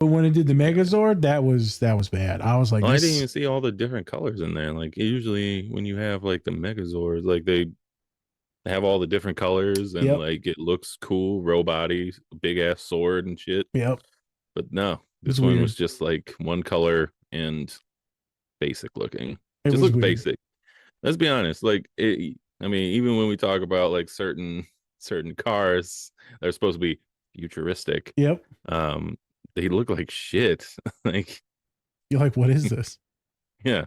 But when it did the Megazord, that was bad. I was like, Well, I didn't this. even see all the different colors in there. Like usually when you have like the Megazords, like they have all the different colors and Yep, like it looks cool, row body, big ass sword and shit. yep. But no, It's this one was weird. just like one color and basic looking. It Just was looked weird. basic. Let's be honest. Like it, I mean, even when we talk about like certain cars that are supposed to be futuristic, Yep. um, they look like shit. Like, You're like, what is this? yeah.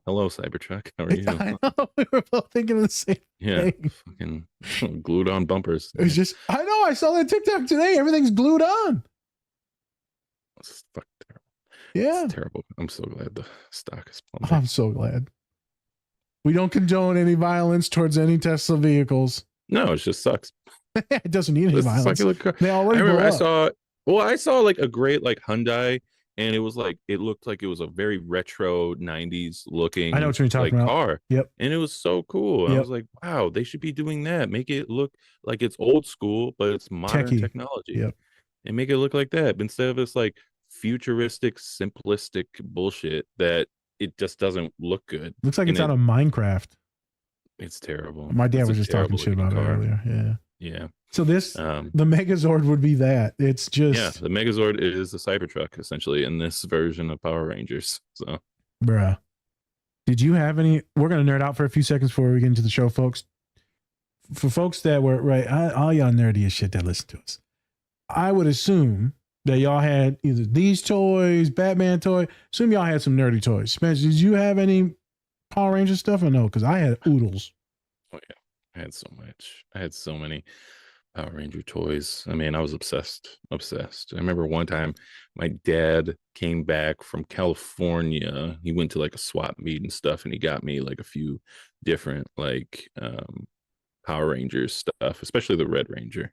Hello, Cybertruck. How are you? I know we were both thinking the same Yeah, thing. fucking glued on bumpers. It's just, I know. I saw that TikTok today. Everything's glued on. It's fucking terrible. It's Yeah. terrible. I'm so glad the stock is plummeting. I'm so glad. We don't condone any violence towards any Tesla vehicles. No, it just sucks. It doesn't need any It's a violence. sucky look. They I already remember blow I up. saw. Well, I saw like a great like Hyundai, and it was like it looked like it was a very retro '90s I know looking what you're talking like about. car, Yep. and it was so cool. I Yep. was like, wow, they should be doing that. Make it look like it's old school, but it's modern Techie. technology, Yep. and make it look like that instead of this like futuristic, simplistic bullshit that it just doesn't look good, Looks like and it's out of Minecraft. it's terrible. My dad It's a was just talking terrible shit looking about it car. earlier. Yeah. Yeah. So this, Um, the Megazord would be that. It's yeah, just, the Megazord is the Cybertruck essentially in this version of Power Rangers. So bruh. Did you have any? We're gonna nerd out for a few seconds before we get into the show, folks. For folks that were right, all y'all nerdy as shit that listen to us, I would assume that y'all had either these toys, Batman toy. Assume y'all had some nerdy toys. Spencer, did you have any Power Ranger stuff or no? Because I had oodles. oh yeah, I had so much. I had so many Power Ranger toys. I mean, I was obsessed, obsessed. I remember one time my dad came back from California. He went to like a swap meet and stuff, and he got me like a few different like Power Rangers stuff, especially the Red Ranger.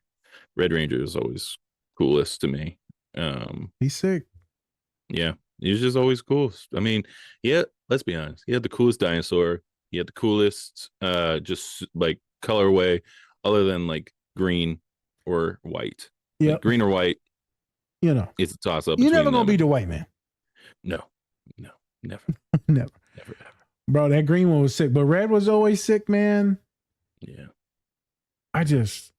Red Ranger is always coolest to me. He's sick. Yeah, he was just always cool. I mean, yeah, let's be honest. He had the coolest dinosaur. He had the coolest, just like colorway, other than like green or white. Like Yep. green or white, You know, it's a toss up you're never between gonna them. be the white man. No, no, never, Never. never, ever. Bro, that green one was sick, but red was always sick, man. Yeah, I just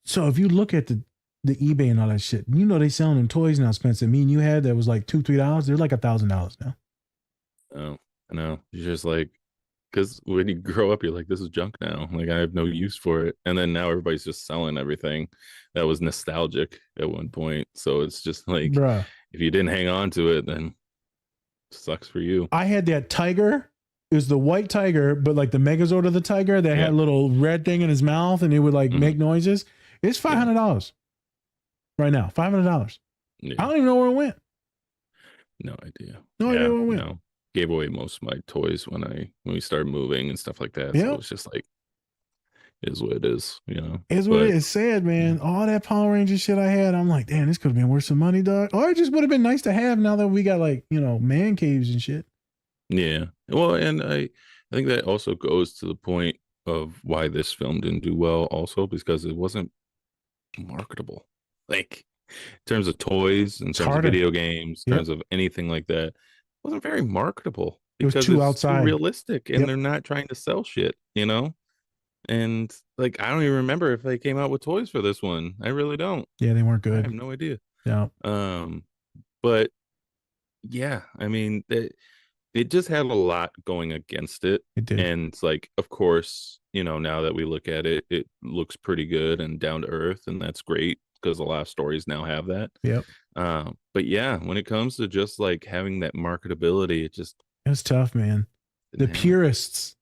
so if you look at the eBay and all that shit, you know they selling them toys now, Spencer. Me and you had that was like $2-3. They're like $1,000 now. oh, I know. You're just like, because when you grow up, you're like, this is junk now. Like I have no use for it. And then now everybody's just selling everything that was nostalgic at one point. So it's just like, Bruh. if you didn't hang on to it, then it sucks for you. I had that tiger. It was the white tiger, but like the Megazord of the tiger that had Yeah. a little red thing in his mouth and it would like Hmm. make noises. It's Yeah. $500 right now. $500. I Yeah. don't even know where it went. No idea. No idea Yeah. where it went. Gave away most of my toys when we started moving and stuff like that. So Yep. it's just like, it is what it is. It's what it But is. Sad, yeah. man. All that Power Ranger shit I had, I'm like, damn, this could have been worth some money, dog. Or it just would have been nice to have now that we got like, man caves and shit. Yeah. Well, and I think that also goes to the point of why this film didn't do well also because it wasn't marketable. Like in terms of toys, in It's terms of harder. video games, in Yep. terms of anything like that, it wasn't very marketable It was because too it's too outside. realistic and Yep. they're not trying to sell shit. And like I don't even remember if they came out with toys for this one. I really don't. Yeah, they weren't I have good. no idea. Yeah, Um, but yeah, I mean, it just had a lot going against it. it did. And it's like, of course, now that we look at it, it looks pretty good and down to earth, and that's great because a lot of stories now have that. Yep. But yeah, when it comes to just like having that marketability, it just It was tough, man. The didn't have it. purists,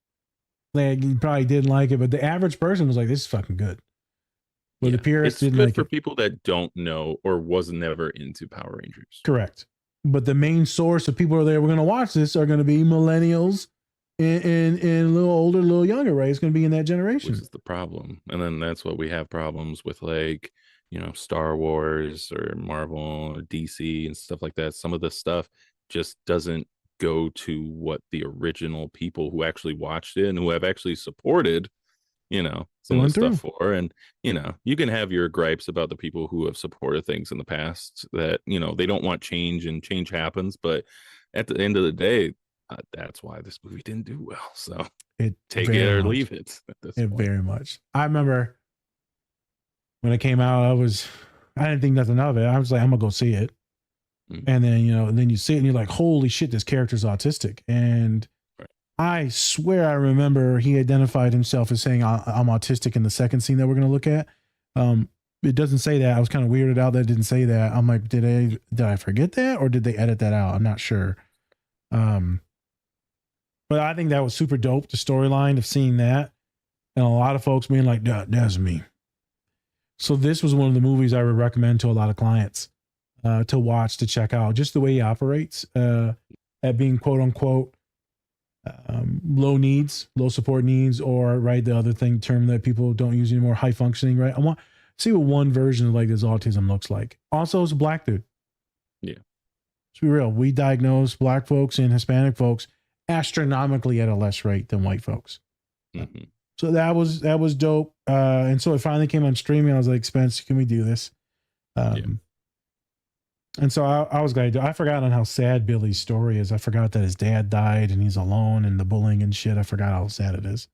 like, you probably didn't like it, but the average person was like, this is fucking good. But the Yeah, purists it's didn't good like for it. people that don't know or was never into Power Rangers, Correct. But the main source of people who are there, we're going to watch this, are going to be millennials and a little older, a little younger, right? It's going to be in that which generation. is the problem. And then that's what we have problems with, like, Star Wars or Marvel or DC and stuff like that. Some of the stuff just doesn't go to what the original people who actually watched it and who have actually supported some of the Going stuff through. for. And, you can have your gripes about the people who have supported things in the past that, they don't want change and change happens. But at the end of the day, that's why this movie didn't do well. So It take it very or much. leave it at this It point. very much. I remember when it came out, I didn't think nothing of it. I was like, I'm gonna go see it. And then, then you see it and you're like, holy shit, this character's autistic. And Right. I swear I remember he identified himself as saying I'm autistic in the second scene that we're going to look at. It doesn't say that. I was kind of weirded out that it didn't say that. I'm like, did I forget that, or did they edit that out? I'm not sure. But I think that was super dope, the storyline of seeing that. And a lot of folks being like, that's me. So this was one of the movies I would recommend to a lot of clients to watch, to check out, just the way he operates at being quote unquote low support needs, or right, the other term that people don't use anymore, high functioning, right? I want to see what one version of like this autism looks like. Also, it's a black dude. Yeah. Let's be real. We diagnose black folks and Hispanic folks astronomically at a less rate than white folks. Mm-hmm. So that was dope. And so it finally came on streaming. I was like, Spence, can we do this? And so I was going to do, I forgot on how sad Billy's story is. I forgot that his dad died and he's alone, and the bullying and shit. I forgot how sad it is.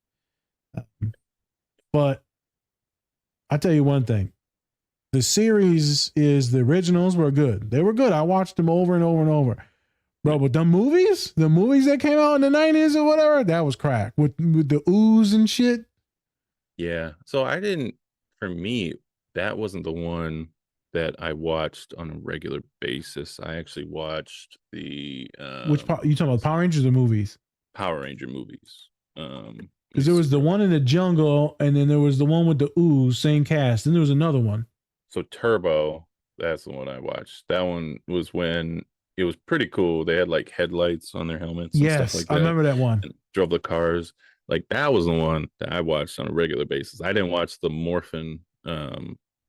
But I'll tell you one thing. The series the originals were good. They were good. I watched them over and over and over. Bro, but the movies that came out in the 90s or whatever, that was crack. With the Ooze and shit. Yeah. So for me, that wasn't the one that I watched on a regular basis. I actually watched the Which you talking about, Power Rangers or movies? Power Ranger movies. Because there was the one in the jungle, and then there was the one with the Ooze, same cast. Then there was another one. So Turbo, that's the one I watched. That one was when it was pretty cool. They had like headlights on their helmets and stuff like that. I remember that one. And drove the cars. Like that was the one that I watched on a regular basis. I didn't watch the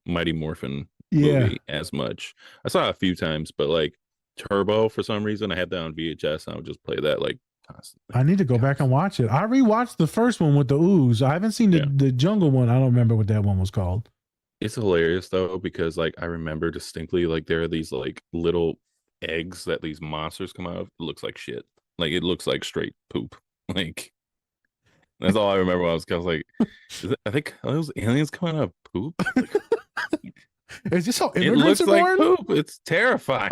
Mighty Morphin movie as much. I saw it a few times, but like Turbo, for some reason, I had that on VHS and I would just play that like constantly. I need to go back and watch it. I rewatched the first one with the Ooze. I haven't seen the jungle one. I don't remember what that one was called. It's hilarious though, because like I remember distinctly, like there are these like little eggs that these monsters come out of. It looks like shit. Like it looks like straight poop. Like that's all I remember. I was like, I think those aliens coming out of poop. Like, is this how immigrants are born? Like poop. It's terrifying.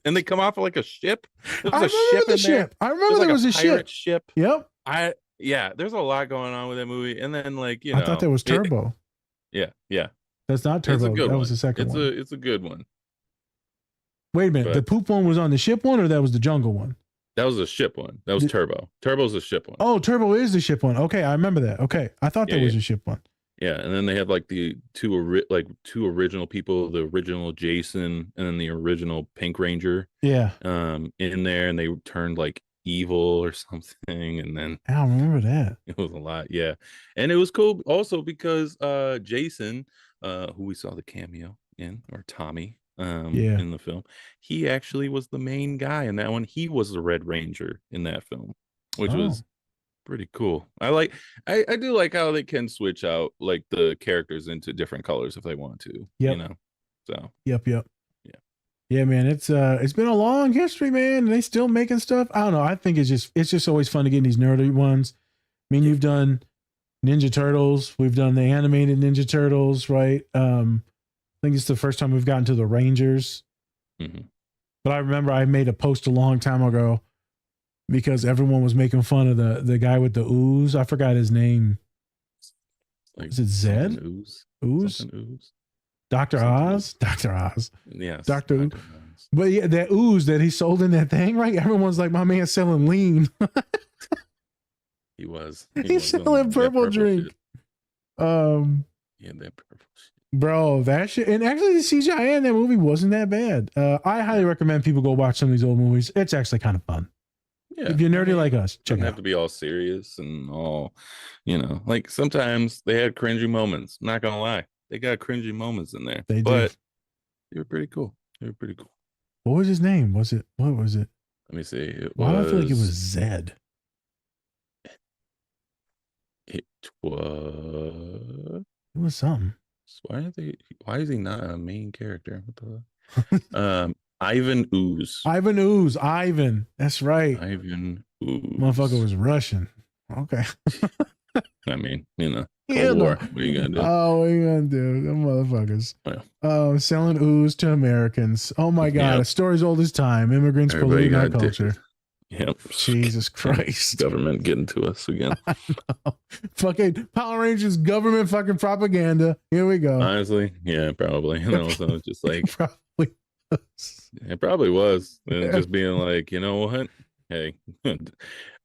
And they come off of like a ship. There was a ship in there. I remember there was a ship. Yep. There's a lot going on with that movie. And then like, I thought there was Turbo. Yeah. That's not Turbo. That was the second one. It's a good one. Wait a minute. The poop one was on the ship one, or that was the jungle one? That was the ship one. That was Turbo. Turbo's the ship one. Oh, Turbo is the ship one. Okay, I remember that. Okay, I thought there was a ship one. Yeah, and then they have like the two original people, the original Jason and then the original Pink Ranger. Yeah. In there, and they turned like evil or something, and then I don't remember that. It was a lot, yeah. And it was cool also because Jason, who we saw the cameo in, or Tommy, in the film, he actually was the main guy in that one. He was the Red Ranger in that film, which was pretty cool. I do like how they can switch out like the characters into different colors if they want to. So Yep. Yeah, man, it's been a long history, man, and they still making stuff. I don't know. I think it's just always fun to get in these nerdy ones. I mean, you've done Ninja Turtles, we've done the animated Ninja Turtles, right? I think it's the first time we've gotten to the Rangers. Mm-hmm. But I remember I made a post a long time ago because everyone was making fun of the guy with the Ooze. I forgot his name. Like, is it Zed? Ooze? Dr. Oz? Dr. Oz. Yes. Dr. Oz. But yeah, that Ooze that he sold in that thing, right? Everyone's like, my man's selling lean. He was. He's selling purple drink. Yeah, that purple shit. Bro, that shit. And actually, the CGI in that movie wasn't that bad. I highly recommend people go watch some of these old movies. It's actually kind of fun. Yeah, if you're nerdy like us, check it out. Have to be all serious and all, like sometimes they had cringy moments. Not gonna lie, they got cringy moments in there. They were pretty cool. What was his name? What was it? Let me see. Why do I feel like it was Zed? It was. It was something. Why is he not a main character? What the? Ivan Ooze. Ivan Ooze. Ivan. That's right. Ivan Ooze. Motherfucker was Russian. Okay. I mean, you know, Yeah, Cold no. War. What are you gonna do? Oh, what are you gonna do? Them motherfuckers. Yeah. Selling ooze to Americans. Oh my God. Yep. A story's old as time. Immigrants Everybody polluting our got culture. addicted. Yep. Jesus Christ. Government getting to us again. I know. Fucking Power Rangers government fucking propaganda. Here we go. Honestly, yeah, probably. You know, so it's just like Probably. it probably was. And just being like, you know what? Hey,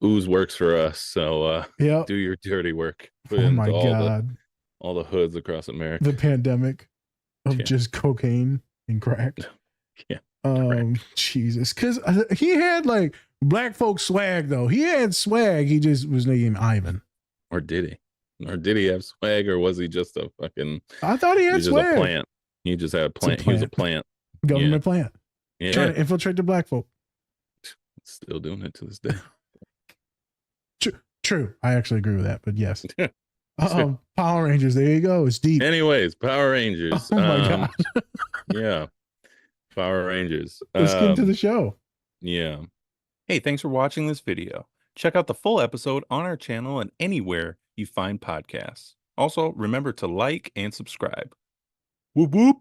Ooze works for us. So Yep. do your dirty work. Put Oh into my God. all the hoods across America. The pandemic of Yeah. just cocaine and crack. Yeah. Jesus. Because he had like black folk swag, though. He had swag. He just was named Ivan. Or did he? Or did he have swag? Or was he just a fucking. I thought he had swag. Just a plant. He just had a plant. He was a plant. Government plant. Yeah. Trying to infiltrate the black folk. Still doing it to this day. True. I actually agree with that, but yes. Power Rangers. There you go. It's deep. Anyways, Power Rangers. Oh my God. Yeah. Power Rangers. Let's get into the show. Yeah. Hey, thanks for watching this video. Check out the full episode on our channel and anywhere you find podcasts. Also, remember to like and subscribe. Whoop whoop.